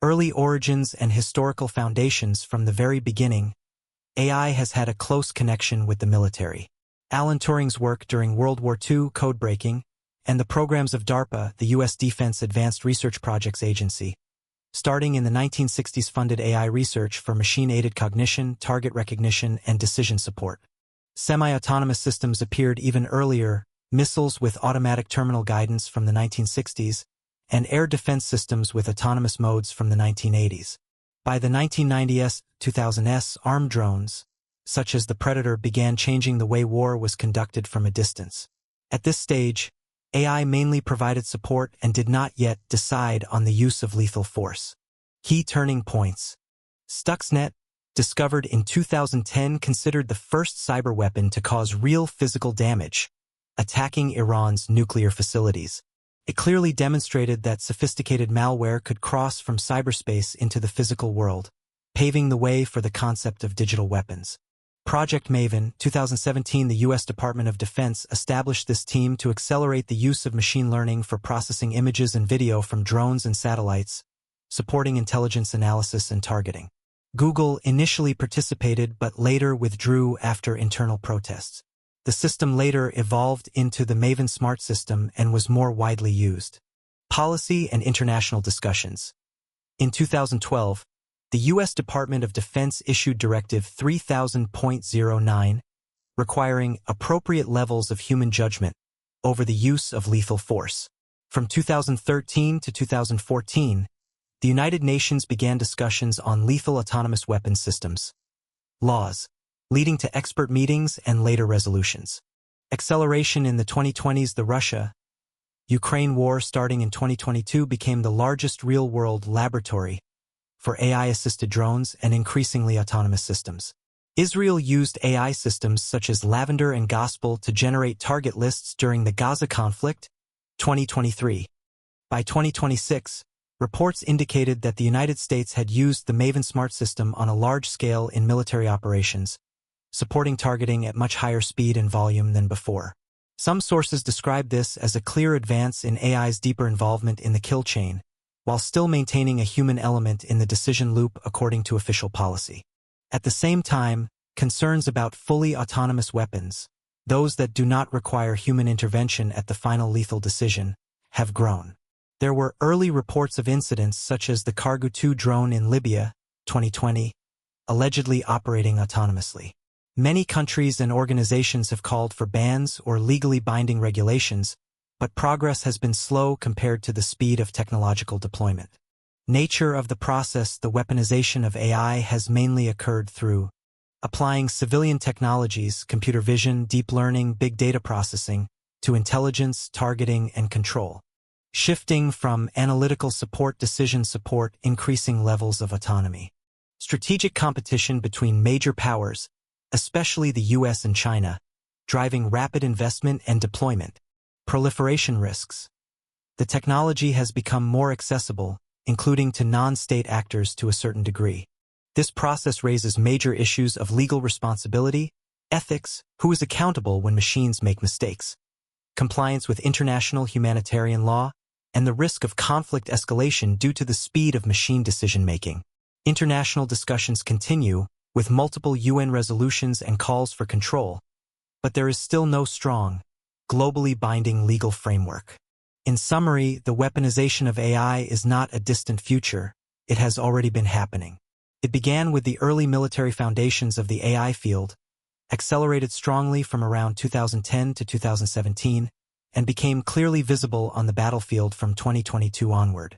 early origins and historical foundations. From the very beginning, AI has had a close connection with the military. Alan Turing's work during World War II, code-breaking, and the programs of DARPA, the U.S. Defense Advanced Research Projects Agency, starting in the 1960s, funded AI research for machine-aided cognition, target recognition, and decision support. Semi-autonomous systems appeared even earlier, missiles with automatic terminal guidance from the 1960s, and air defense systems with autonomous modes from the 1980s. By the 1990s, 2000s, armed drones, such as the Predator, began changing the way war was conducted from a distance. At this stage, AI mainly provided support and did not yet decide on the use of lethal force. Key turning points. Stuxnet, discovered in 2010, considered the first cyber weapon to cause real physical damage, attacking Iran's nuclear facilities. It clearly demonstrated that sophisticated malware could cross from cyberspace into the physical world, paving the way for the concept of digital weapons. Project Maven, 2017. The U.S. Department of Defense established this team to accelerate the use of machine learning for processing images and video from drones and satellites, supporting intelligence analysis and targeting. Google initially participated but later withdrew after internal protests. The system later evolved into the Maven Smart System and was more widely used. Policy and international discussions. In 2012, the U.S. Department of Defense issued Directive 3000.09, requiring appropriate levels of human judgment over the use of lethal force. From 2013 to 2014, the United Nations began discussions on lethal autonomous weapons systems. Laws, leading to expert meetings and later resolutions. Acceleration in the 2020s. The Russia-Ukraine war starting in 2022 became the largest real-world laboratory for AI-assisted drones and increasingly autonomous systems. Israel used AI systems such as Lavender and Gospel to generate target lists during the Gaza conflict, 2023. By 2026, reports indicated that the United States had used the Maven Smart System on a large scale in military operations, supporting targeting at much higher speed and volume than before. Some sources describe this as a clear advance in AI's deeper involvement in the kill chain, while still maintaining a human element in the decision loop according to official policy. At the same time, concerns about fully autonomous weapons, those that do not require human intervention at the final lethal decision, have grown. There were early reports of incidents such as the Cargo 2 drone in Libya, 2020, allegedly operating autonomously. Many countries and organizations have called for bans or legally binding regulations, but progress has been slow compared to the speed of technological deployment. Nature of the process. The weaponization of AI has mainly occurred through applying civilian technologies, computer vision, deep learning, big data processing, to intelligence, targeting, and control. Shifting from analytical support, decision support, increasing levels of autonomy. Strategic competition between major powers, especially the US and China, driving rapid investment and deployment. Proliferation risks. The technology has become more accessible, including to non-state actors to a certain degree. This process raises major issues of legal responsibility, ethics, who is accountable when machines make mistakes, compliance with international humanitarian law, and the risk of conflict escalation due to the speed of machine decision-making. International discussions continue, with multiple UN resolutions and calls for control, but there is still no strong, globally binding legal framework. In summary, the weaponization of AI is not a distant future, it has already been happening. It began with the early military foundations of the AI field, accelerated strongly from around 2010 to 2017, and became clearly visible on the battlefield from 2022 onward.